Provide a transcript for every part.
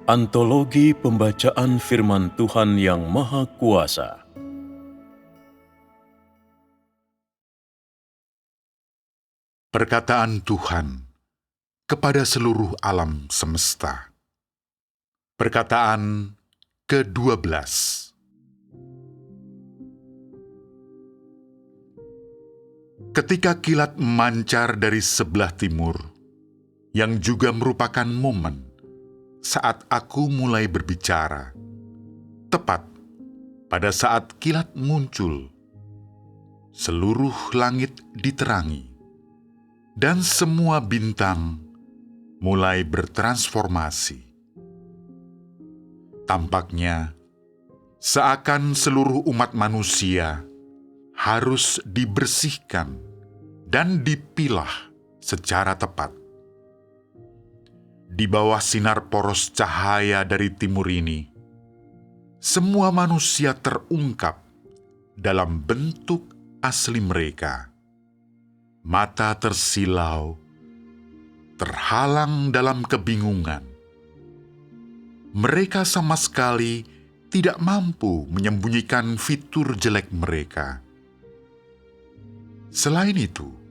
Antologi Pembacaan Firman Tuhan yang Maha Kuasa. Perkataan Tuhan kepada seluruh alam semesta. Perkataan ke-12. Ketika kilat memancar dari sebelah timur, yang juga merupakan momen saat aku mulai berbicara, tepat pada saat kilat muncul, seluruh langit diterangi, dan semua bintang mulai bertransformasi. Tampaknya seakan seluruh umat manusia harus dibersihkan dan dipilah secara tepat. Di bawah sinar poros cahaya dari timur ini, semua manusia terungkap dalam bentuk asli mereka. Mata tersilau, terhalang dalam kebingungan. Mereka sama sekali tidak mampu menyembunyikan fitur jelek mereka. Selain itu,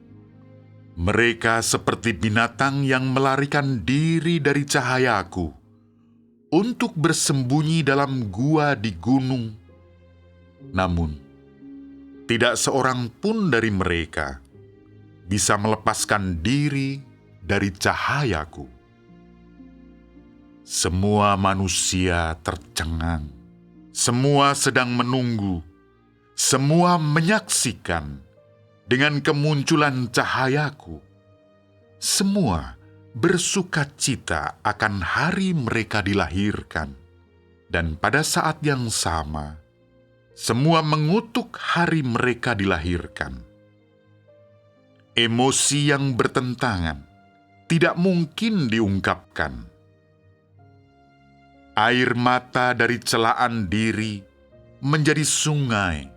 mereka seperti binatang yang melarikan diri dari cahayaku untuk bersembunyi dalam gua di gunung. Namun, tidak seorang pun dari mereka bisa melepaskan diri dari cahayaku. Semua manusia tercengang, semua sedang menunggu, semua menyaksikan dengan kemunculan cahayaku. Semua bersuka cita akan hari mereka dilahirkan, dan pada saat yang sama, semua mengutuk hari mereka dilahirkan. Emosi yang bertentangan tidak mungkin diungkapkan. Air mata dari celaan diri menjadi sungai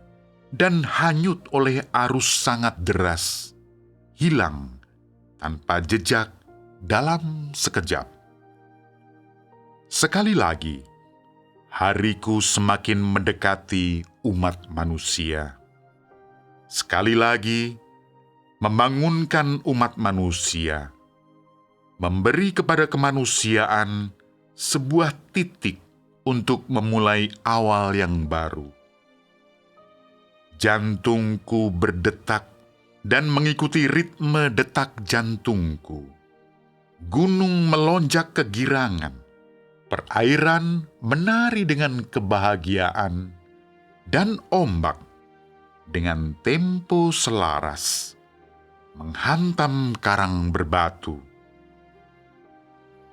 dan hanyut oleh arus sangat deras, hilang tanpa jejak dalam sekejap. Sekali lagi, hariku semakin mendekati umat manusia. Sekali lagi, membangunkan umat manusia, memberi kepada kemanusiaan sebuah titik untuk memulai awal yang baru. Jantungku berdetak dan mengikuti ritme detak jantungku. Gunung melonjak kegirangan, perairan menari dengan kebahagiaan, dan ombak dengan tempo selaras menghantam karang berbatu.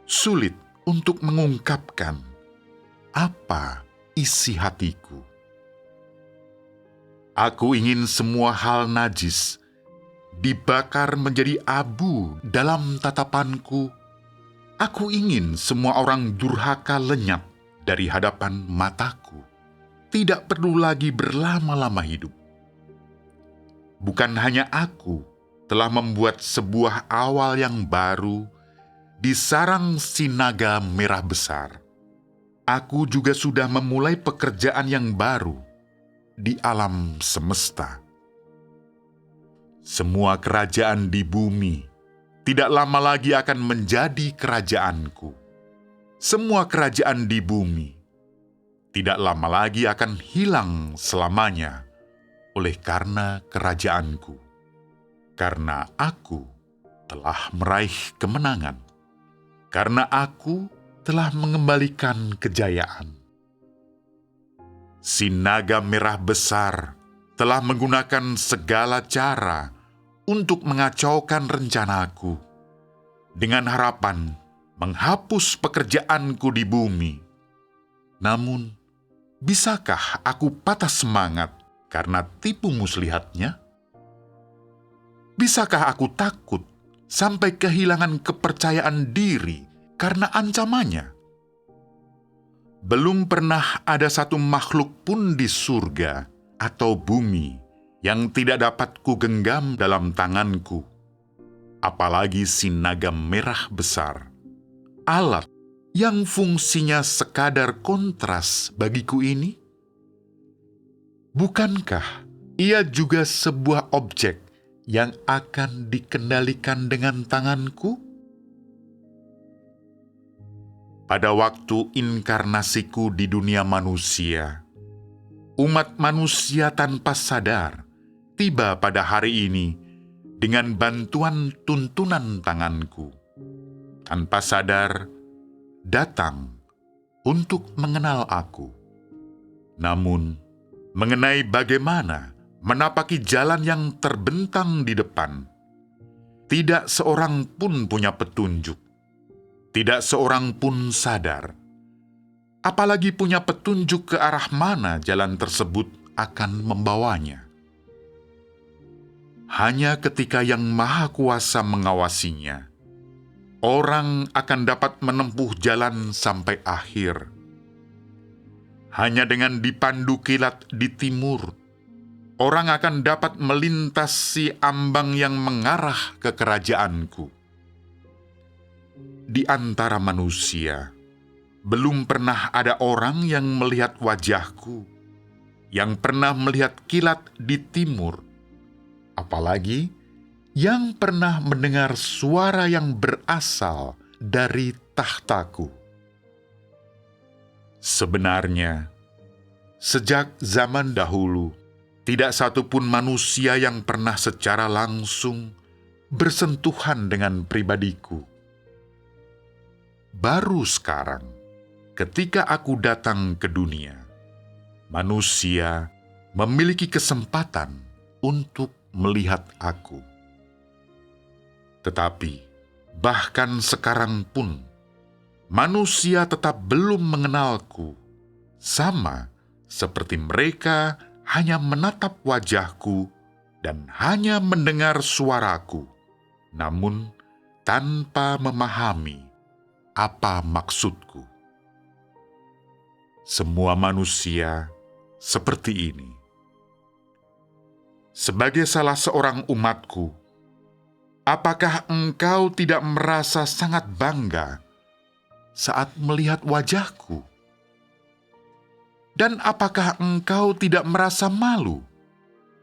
Sulit untuk mengungkapkan apa isi hatiku. Aku ingin semua hal najis dibakar menjadi abu dalam tatapanku. Aku ingin semua orang durhaka lenyap dari hadapan mataku. Tidak perlu lagi berlama-lama hidup. Bukan hanya aku telah membuat sebuah awal yang baru di sarang si naga merah besar. Aku juga sudah memulai pekerjaan yang baru di alam semesta. Semua kerajaan di bumi tidak lama lagi akan menjadi kerajaanku. Semua kerajaan di bumi tidak lama lagi akan hilang selamanya oleh karena kerajaanku. Karena aku telah meraih kemenangan. Karena aku telah mengembalikan kejayaan. Si naga merah besar telah menggunakan segala cara untuk mengacaukan rencanaku, dengan harapan menghapus pekerjaanku di bumi. Namun, bisakah aku patah semangat karena tipu muslihatnya? Bisakah aku takut sampai kehilangan kepercayaan diri karena ancamannya? Belum pernah ada satu makhluk pun di surga atau bumi yang tidak dapat kugenggam dalam tanganku, apalagi si naga merah besar, alat yang fungsinya sekadar kontras bagiku ini? Bukankah ia juga sebuah objek yang akan dikendalikan dengan tanganku? Pada waktu inkarnasiku di dunia manusia, umat manusia tanpa sadar tiba pada hari ini dengan bantuan tuntunan tanganku. Tanpa sadar, datang untuk mengenal aku. Namun, mengenai bagaimana menapaki jalan yang terbentang di depan, tidak seorang pun punya petunjuk. Tidak seorang pun sadar, apalagi punya petunjuk ke arah mana jalan tersebut akan membawanya. Hanya ketika Yang Maha Kuasa mengawasinya, orang akan dapat menempuh jalan sampai akhir. Hanya dengan dipandu kilat di timur, orang akan dapat melintasi ambang yang mengarah ke kerajaanku. Di antara manusia, belum pernah ada orang yang melihat wajahku, yang pernah melihat kilat di timur, apalagi yang pernah mendengar suara yang berasal dari tahtaku. Sebenarnya, sejak zaman dahulu, tidak satupun manusia yang pernah secara langsung bersentuhan dengan pribadiku. Baru sekarang, ketika aku datang ke dunia, manusia memiliki kesempatan untuk melihat aku. Tetapi, bahkan sekarang pun, manusia tetap belum mengenalku, sama seperti mereka hanya menatap wajahku dan hanya mendengar suaraku, namun tanpa memahami apa maksudku. Semua manusia seperti ini. Sebagai salah seorang umatku, apakah engkau tidak merasa sangat bangga saat melihat wajahku? Dan apakah engkau tidak merasa malu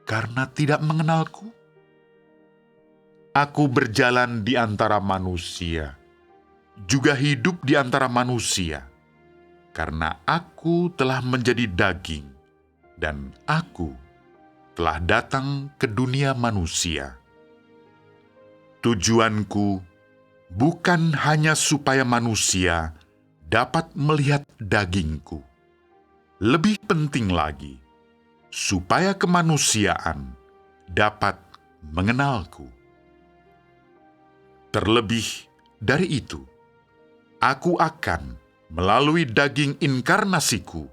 karena tidak mengenalku? Aku berjalan di antara manusia, juga hidup di antara manusia, karena aku telah menjadi daging, dan aku telah datang ke dunia manusia. Tujuanku bukan hanya supaya manusia dapat melihat dagingku. Lebih penting lagi, supaya kemanusiaan dapat mengenalku. Terlebih dari itu, aku akan melalui daging inkarnasiku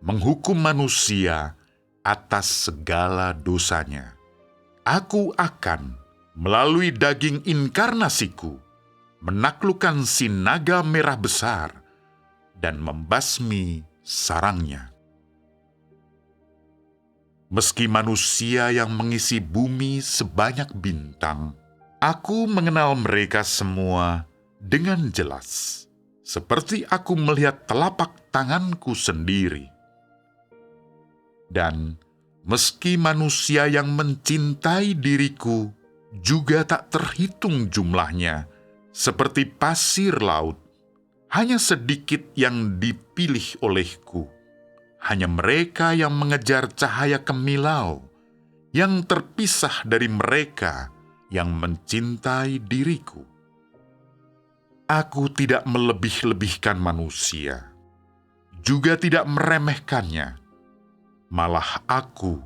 menghukum manusia atas segala dosanya. Aku akan melalui daging inkarnasiku menaklukkan si naga merah besar dan membasmi sarangnya. Meski manusia yang mengisi bumi sebanyak bintang, aku mengenal mereka semua dengan jelas, seperti aku melihat telapak tanganku sendiri. Dan meski manusia yang mencintai diriku juga tak terhitung jumlahnya, seperti pasir laut, hanya sedikit yang dipilih olehku. Hanya mereka yang mengejar cahaya kemilau, yang terpisah dari mereka yang mencintai diriku. Aku tidak melebih-lebihkan manusia, juga tidak meremehkannya. Malah aku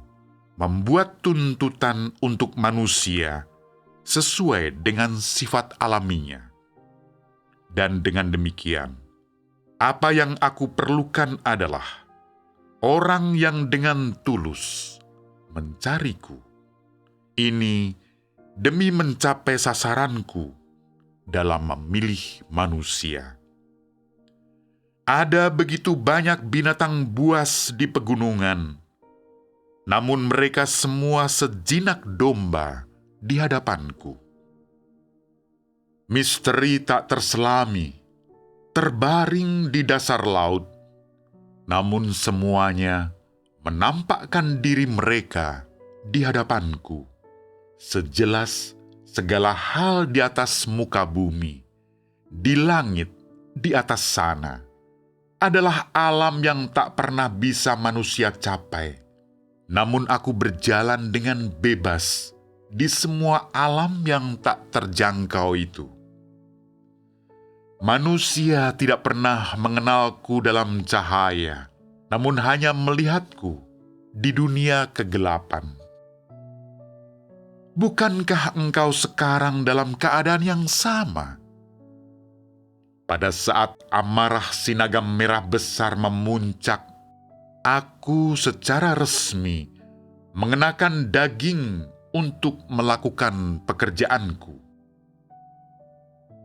membuat tuntutan untuk manusia sesuai dengan sifat alaminya. Dan dengan demikian, apa yang aku perlukan adalah orang yang dengan tulus mencariku. Ini demi mencapai sasaranku dalam memilih manusia. Ada begitu banyak binatang buas di pegunungan, namun mereka semua sejinak domba di hadapanku. Misteri tak terselami, terbaring di dasar laut, namun semuanya menampakkan diri mereka di hadapanku, sejelas segala hal di atas muka bumi, di langit, di atas sana, adalah alam yang tak pernah bisa manusia capai. Namun aku berjalan dengan bebas di semua alam yang tak terjangkau itu. Manusia tidak pernah mengenalku dalam cahaya, namun hanya melihatku di dunia kegelapan. Bukankah engkau sekarang dalam keadaan yang sama? Pada saat amarah si naga merah besar memuncak, aku secara resmi mengenakan daging untuk melakukan pekerjaanku.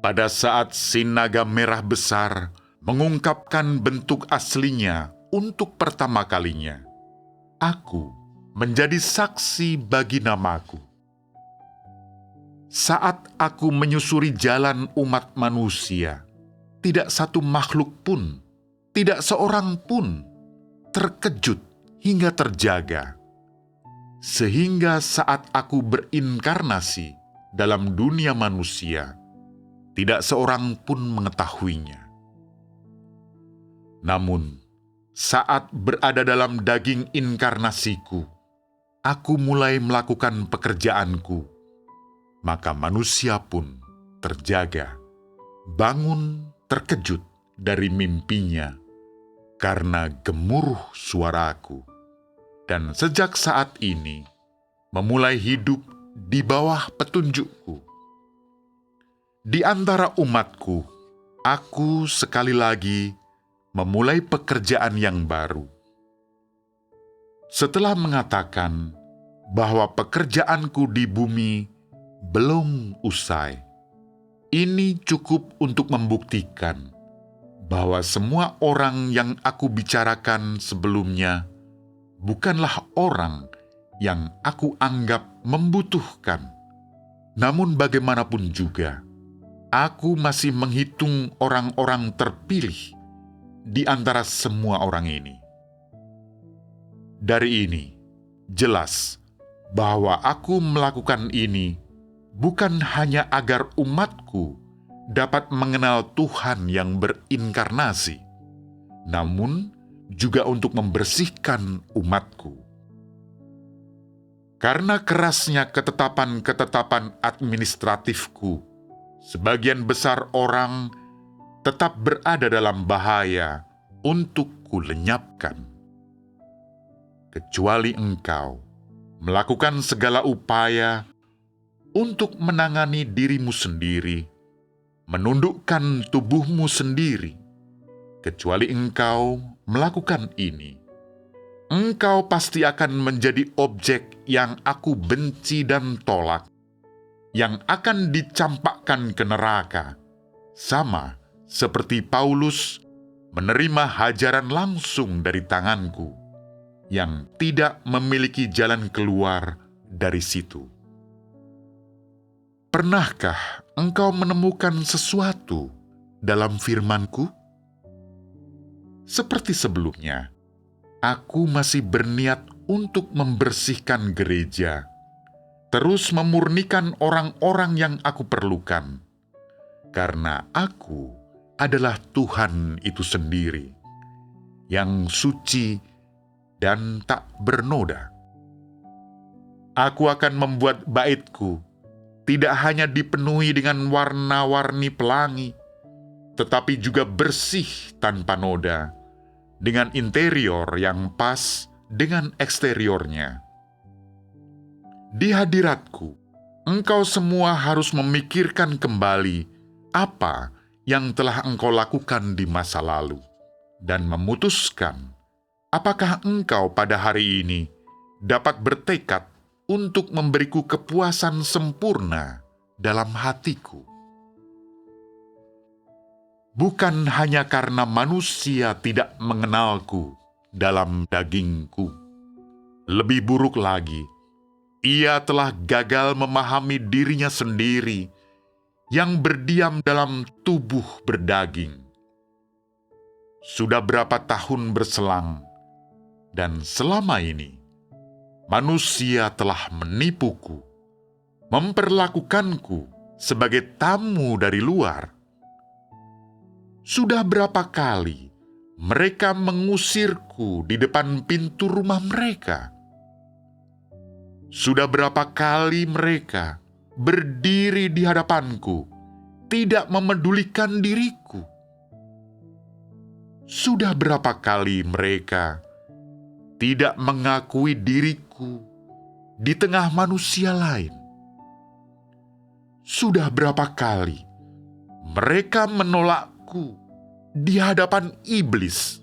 Pada saat si naga merah besar mengungkapkan bentuk aslinya untuk pertama kalinya, aku menjadi saksi bagi namaku. Saat aku menyusuri jalan umat manusia, tidak satu makhluk pun, tidak seorang pun terkejut hingga terjaga. Sehingga saat aku berinkarnasi dalam dunia manusia, tidak seorang pun mengetahuinya. Namun, saat berada dalam daging inkarnasiku, aku mulai melakukan pekerjaanku, maka manusia pun terjaga, bangun terkejut dari mimpinya, karena gemuruh suaraku, dan sejak saat ini memulai hidup di bawah petunjukku. Di antara umatku, aku sekali lagi memulai pekerjaan yang baru. Setelah mengatakan bahwa pekerjaanku di bumi belum usai, ini cukup untuk membuktikan bahwa semua orang yang aku bicarakan sebelumnya bukanlah orang yang aku anggap membutuhkan. Namun bagaimanapun juga, aku masih menghitung orang-orang terpilih di antara semua orang ini. Dari ini, jelas bahwa aku melakukan ini bukan hanya agar umatku dapat mengenal Tuhan yang berinkarnasi, namun juga untuk membersihkan umatku. Karena kerasnya ketetapan-ketetapan administratifku, sebagian besar orang tetap berada dalam bahaya untuk kulenyapkan. Kecuali engkau melakukan segala upaya untuk menangani dirimu sendiri, menundukkan tubuhmu sendiri. Kecuali engkau melakukan ini, engkau pasti akan menjadi objek yang aku benci dan tolak, yang akan dicampakkan ke neraka, sama seperti Paulus menerima hajaran langsung dari tanganku, yang tidak memiliki jalan keluar dari situ. Pernahkah engkau menemukan sesuatu dalam firman-Ku? Seperti sebelumnya, aku masih berniat untuk membersihkan gereja, terus memurnikan orang-orang yang aku perlukan, karena aku adalah Tuhan itu sendiri, yang suci dan tak bernoda. Aku akan membuat baitku tidak hanya dipenuhi dengan warna-warni pelangi, tetapi juga bersih tanpa noda, dengan interior yang pas dengan eksteriornya. Di hadiratku, engkau semua harus memikirkan kembali apa yang telah engkau lakukan di masa lalu, dan memutuskan apakah engkau pada hari ini dapat bertekad untuk memberiku kepuasan sempurna dalam hatiku. Bukan hanya karena manusia tidak mengenalku dalam dagingku. Lebih buruk lagi, ia telah gagal memahami dirinya sendiri yang berdiam dalam tubuh berdaging, Sudah berapa tahun berselang, dan selama ini manusia telah menipuku, memperlakukanku sebagai tamu dari luar. Sudah berapa kali mereka mengusirku di depan pintu rumah mereka. Sudah berapa kali mereka berdiri di hadapanku, tidak memedulikan diriku. Sudah berapa kali mereka tidak mengakui diriku di tengah manusia lain. Sudah berapa kali mereka menolakku di hadapan iblis.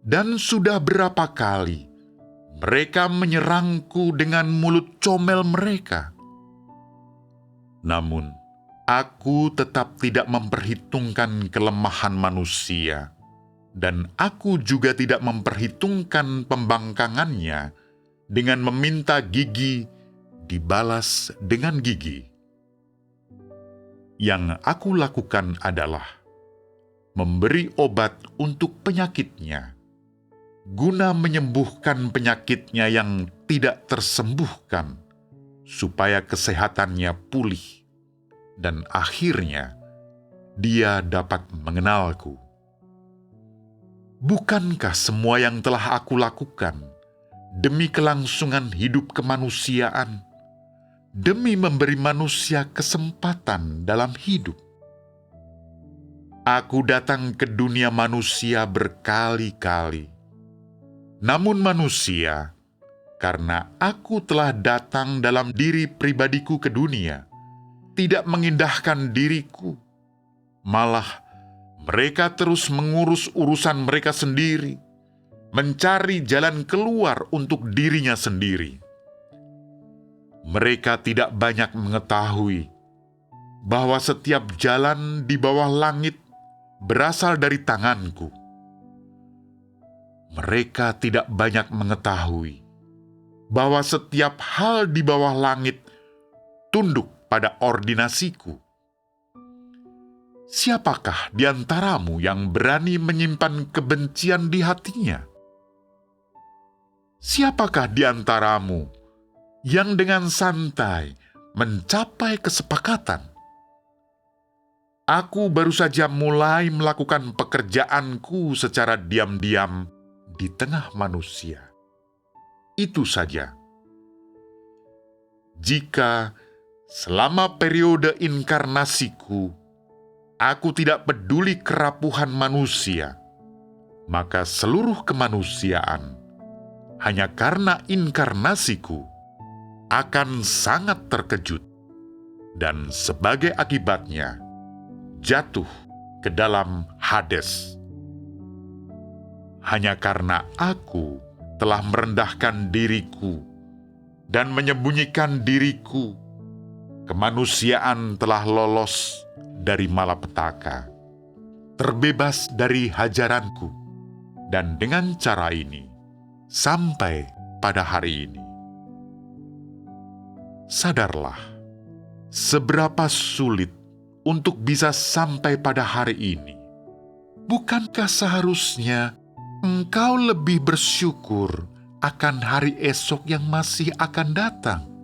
Dan sudah berapa kali mereka menyerangku dengan mulut comel mereka. Namun, aku tetap tidak memperhitungkan kelemahan manusia, dan aku juga tidak memperhitungkan pembangkangannya dengan meminta gigi dibalas dengan gigi. Yang aku lakukan adalah memberi obat untuk penyakitnya, guna menyembuhkan penyakitnya yang tidak tersembuhkan, supaya kesehatannya pulih, dan akhirnya dia dapat mengenalku. Bukankah semua yang telah aku lakukan demi kelangsungan hidup kemanusiaan, demi memberi manusia kesempatan dalam hidup? Aku datang ke dunia manusia berkali-kali. Namun manusia, karena aku telah datang dalam diri pribadiku ke dunia, tidak mengindahkan diriku. Malah mereka terus mengurus urusan mereka sendiri, mencari jalan keluar untuk dirinya sendiri. Mereka tidak banyak mengetahui bahwa setiap jalan di bawah langit berasal dari tanganku. Mereka tidak banyak mengetahui bahwa setiap hal di bawah langit tunduk pada ordinasiku. Siapakah di antaramu yang berani menyimpan kebencian di hatinya? Siapakah di antaramu yang dengan santai mencapai kesepakatan? Aku baru saja mulai melakukan pekerjaanku secara diam-diam di tengah manusia. Itu saja. Jika selama periode inkarnasiku, aku tidak peduli kerapuhan manusia, maka seluruh kemanusiaan, hanya karena inkarnasiku, akan sangat terkejut, dan sebagai akibatnya, jatuh ke dalam Hades. Hanya karena aku telah merendahkan diriku dan menyembunyikan diriku, kemanusiaan telah lolos dari malapetaka, terbebas dari hajaranku, dan dengan cara ini sampai pada hari ini. Sadarlah seberapa sulit untuk bisa sampai pada hari ini. Bukankah seharusnya engkau lebih bersyukur akan hari esok yang masih akan datang?